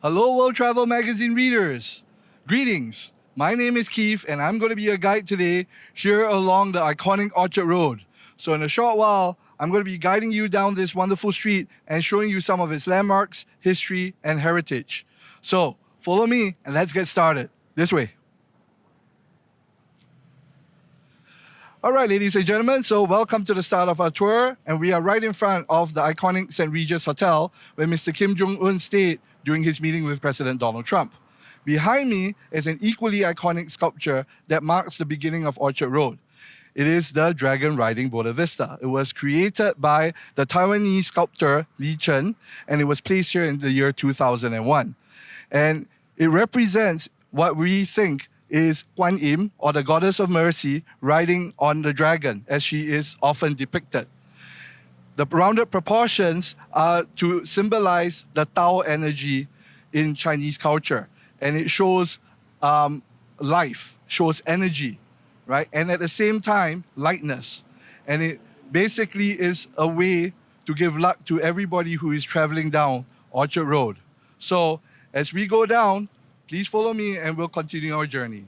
Hello, World Travel Magazine readers. Greetings. My name is Keith, and I'm going to be your guide today here along the iconic Orchard Road. So in a short while, I'm going to be guiding you down this wonderful street and showing you some of its landmarks, history, and heritage. So follow me and let's get started. This way. All right, ladies and gentlemen, so welcome to the start of our tour, and we are right in front of the iconic St. Regis Hotel where Mr. Kim Jong-un stayed during his meeting with President Donald Trump. Behind me is an equally iconic sculpture that marks the beginning of Orchard Road. It is the Dragon Riding Buena Vista. It was created by the Taiwanese sculptor Li Chen, and it was placed here in the year 2001. And it represents what we think is Guan Yin, or the goddess of mercy, riding on the dragon, as she is often depicted. The rounded proportions are to symbolize the Tao energy in Chinese culture. And it shows life, shows energy, right? And at the same time, lightness. And it basically is a way to give luck to everybody who is traveling down Orchard Road. So as we go down, please follow me and we'll continue our journey.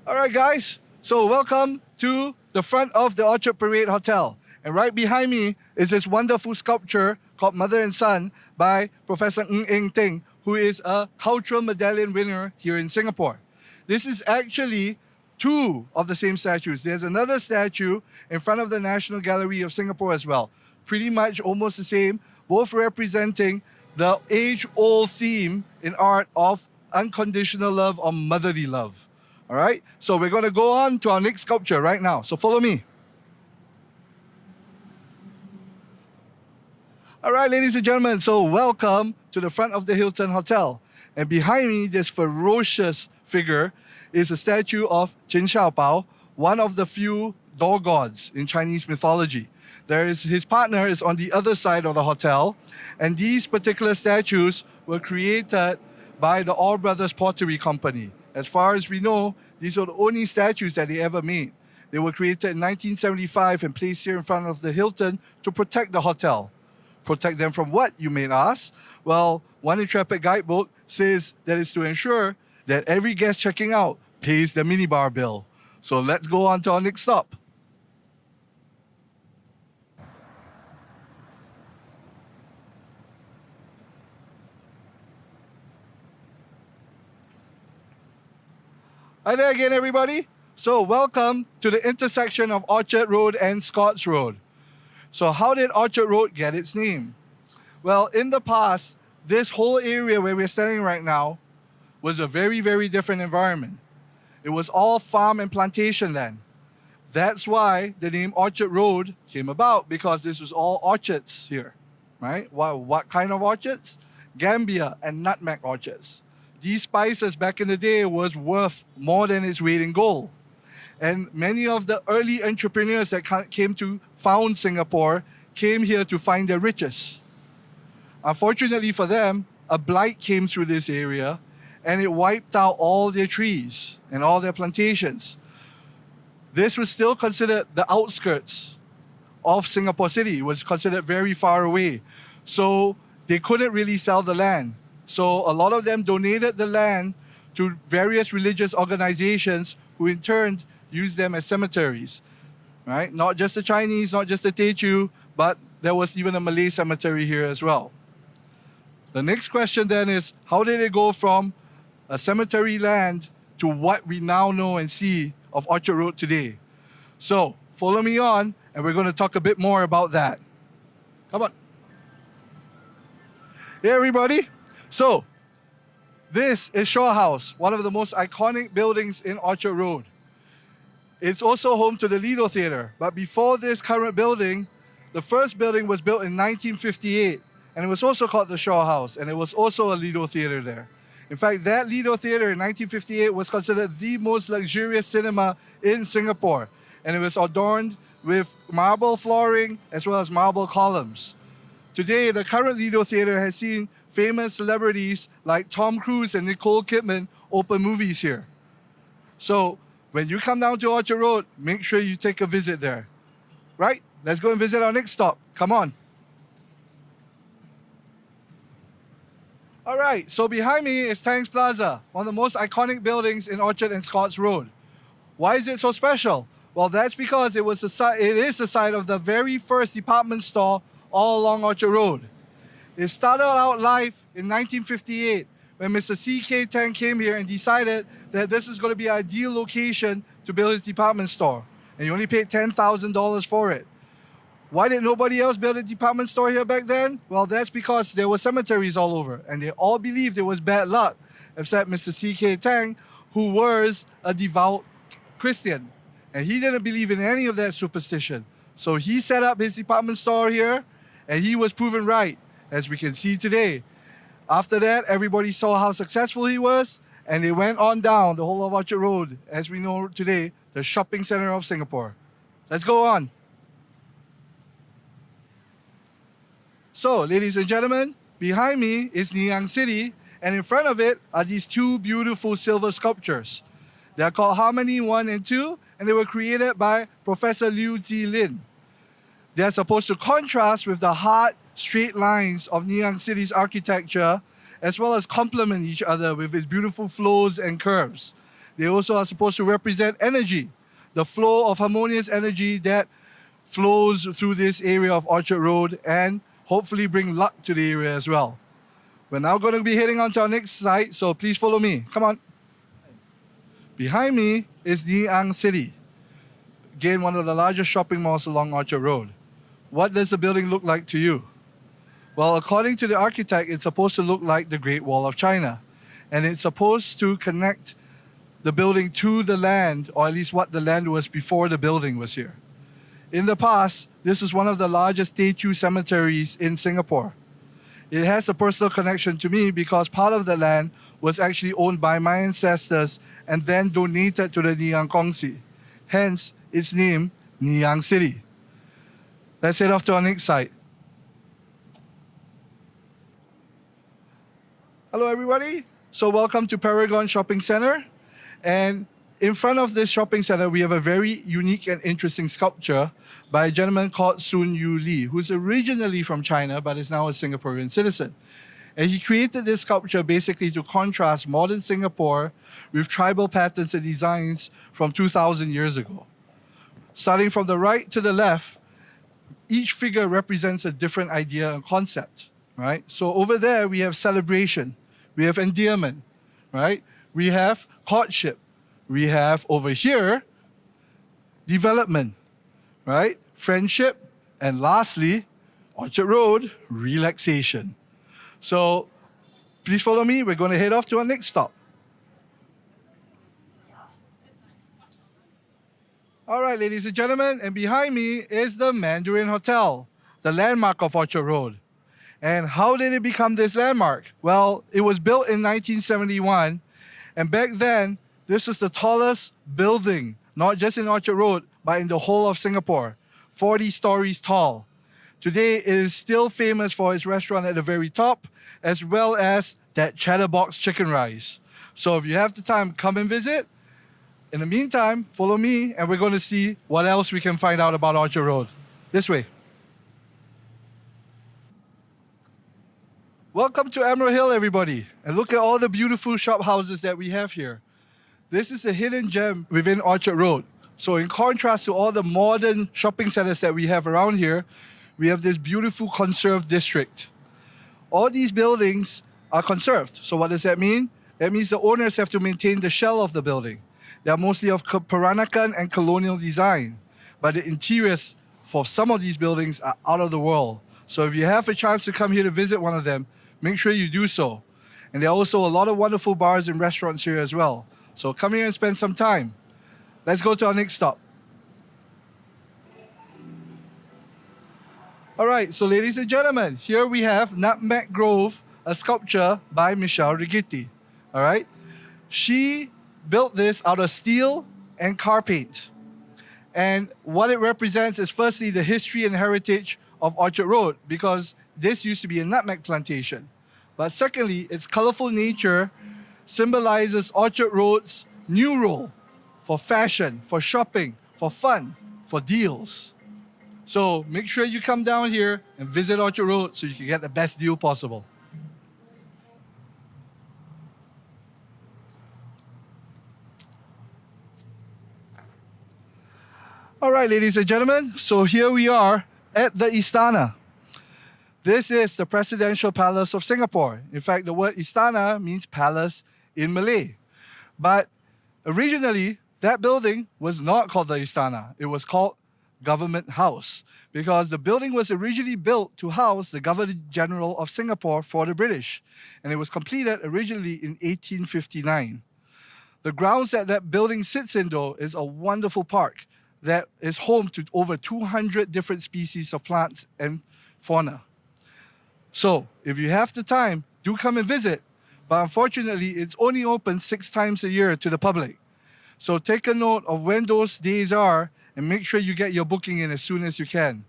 All right, guys. So welcome to the front of the Orchard Parade Hotel. And right behind me is this wonderful sculpture called Mother and Son by Professor Ng Eng Teng, who is a cultural medallion winner here in Singapore. This is actually two of the same statues. There's another statue in front of the National Gallery of Singapore as well. Pretty much almost the same, both representing the age-old theme in art of unconditional love or motherly love. All right, so we're going to go on to our next sculpture right now. So follow me. All right, ladies and gentlemen, so welcome to the front of the Hilton Hotel. And behind me, this ferocious figure is a statue of Qin Xiaobao, one of the few door gods in Chinese mythology. His partner is on the other side of the hotel, and these particular statues were created by the All Brothers Pottery Company. As far as we know, these are the only statues that they ever made. They were created in 1975 and placed here in front of the Hilton to protect the hotel. Protect them from what, you may ask? Well, one intrepid guidebook says that it's to ensure that every guest checking out pays the minibar bill. So let's go on to our next stop. Hi there again, everybody. So welcome to the intersection of Orchard Road and Scotts Road. So how did Orchard Road get its name? Well, in the past, this whole area where we're standing right now was a very, very different environment. It was all farm and plantation land. That's why the name Orchard Road came about, because this was all orchards here, right? What kind of orchards? Gambia and nutmeg orchards. These spices back in the day was worth more than its weight in gold. And many of the early entrepreneurs that came to found Singapore came here to find their riches. Unfortunately for them, a blight came through this area and it wiped out all their trees and all their plantations. This was still considered the outskirts of Singapore City. It was considered very far away. So they couldn't really sell the land. So a lot of them donated the land to various religious organizations who in turn used them as cemeteries, right? Not just the Chinese, not just the Teochew, but there was even a Malay cemetery here as well. The next question then is, how did it go from a cemetery land to what we now know and see of Orchard Road today? So follow me on and we're going to talk a bit more about that. Come on. Hey everybody. So this is Shaw House, one of the most iconic buildings in Orchard Road. It's also home to the Lido Theatre. But before this current building, the first building was built in 1958, and it was also called the Shaw House, and it was also a Lido Theatre there. In fact, that Lido Theatre in 1958 was considered the most luxurious cinema in Singapore, and it was adorned with marble flooring as well as marble columns. Today, the current Lido Theatre has seen famous celebrities like Tom Cruise and Nicole Kidman open movies here. So when you come down to Orchard Road, make sure you take a visit there. Right? Let's go and visit our next stop. Come on. All right, so behind me is Tang's Plaza, one of the most iconic buildings in Orchard and Scotts Road. Why is it so special? Well, that's because it is the site of the very first department store all along Orchard Road. It started out life in 1958 when Mr. C.K. Tang came here and decided that this was going to be an ideal location to build his department store. And he only paid $10,000 for it. Why did nobody else build a department store here back then? Well, that's because there were cemeteries all over, and they all believed it was bad luck, except Mr. C.K. Tang, who was a devout Christian. And he didn't believe in any of that superstition. So he set up his department store here, and he was proven right, as we can see today. After that, everybody saw how successful he was, and they went on down the whole of Orchard Road, as we know today, the shopping center of Singapore. Let's go on. So, ladies and gentlemen, behind me is Nanyang City, and in front of it are these two beautiful silver sculptures. They are called Harmony 1 and 2, and they were created by Professor Liu Zilin. They are supposed to contrast with the hard, straight lines of Nanyang City's architecture, as well as complement each other with its beautiful flows and curves. They also are supposed to represent energy, the flow of harmonious energy that flows through this area of Orchard Road and hopefully bring luck to the area as well. We're now going to be heading on to our next site, so please follow me. Come on. Behind me is Nanyang City. Again, one of the largest shopping malls along Orchard Road. What does the building look like to you? Well, according to the architect, it's supposed to look like the Great Wall of China. And it's supposed to connect the building to the land, or at least what the land was before the building was here. In the past, this was one of the largest statue cemeteries in Singapore. It has a personal connection to me because part of the land was actually owned by my ancestors and then donated to the Nanyang Kongsi. Hence, its name, Nanyang City. Let's head off to our next site. Hello, everybody. So welcome to Paragon Shopping Center. And in front of this shopping center, we have a very unique and interesting sculpture by a gentleman called Sun Yu Li, who's originally from China, but is now a Singaporean citizen. And he created this sculpture basically to contrast modern Singapore with tribal patterns and designs from 2,000 years ago. Starting from the right to the left, each figure represents a different idea and concept, right? So over there, we have celebration, we have endearment, right? We have courtship. We have over here, development, right? Friendship. And lastly, Orchard Road, relaxation. So please follow me. We're going to head off to our next stop. All right, ladies and gentlemen, and behind me is the Mandarin Hotel, the landmark of Orchard Road. And how did it become this landmark? Well, it was built in 1971, and back then, this was the tallest building, not just in Orchard Road, but in the whole of Singapore, 40 stories tall. Today, it is still famous for its restaurant at the very top, as well as that Chatterbox chicken rice. So if you have the time, come and visit. In the meantime, follow me, and we're going to see what else we can find out about Orchard Road. This way. Welcome to Emerald Hill, everybody. And look at all the beautiful shop houses that we have here. This is a hidden gem within Orchard Road. So in contrast to all the modern shopping centers that we have around here, we have this beautiful conserved district. All these buildings are conserved. So what does that mean? That means the owners have to maintain the shell of the building. They are mostly of Paragon and colonial design. But the interiors for some of these buildings are out of the world. So if you have a chance to come here to visit one of them, make sure you do so. And there are also a lot of wonderful bars and restaurants here as well. So come here and spend some time. Let's go to our next stop. All right, so ladies and gentlemen, here we have Nutmeg Grove, a sculpture by Michelle Rigitti. All right, she built this out of steel and car paint. And what it represents is firstly the history and heritage of Orchard Road, because this used to be a nutmeg plantation. But secondly, its colorful nature symbolizes Orchard Road's new role for fashion, for shopping, for fun, for deals. So make sure you come down here and visit Orchard Road so you can get the best deal possible. All right, ladies and gentlemen, so here we are at the Istana. This is the Presidential Palace of Singapore. In fact, the word Istana means palace in Malay. But originally, that building was not called the Istana. It was called Government House because the building was originally built to house the Governor General of Singapore for the British, and it was completed originally in 1859. The grounds that building sits in, though, is a wonderful park that is home to over 200 different species of plants and fauna. So, if you have the time, do come and visit. But unfortunately, it's only open 6 times a year to the public. So take a note of when those days are and make sure you get your booking in as soon as you can.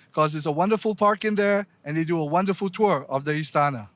Because it's a wonderful park in there and they do a wonderful tour of the Istana.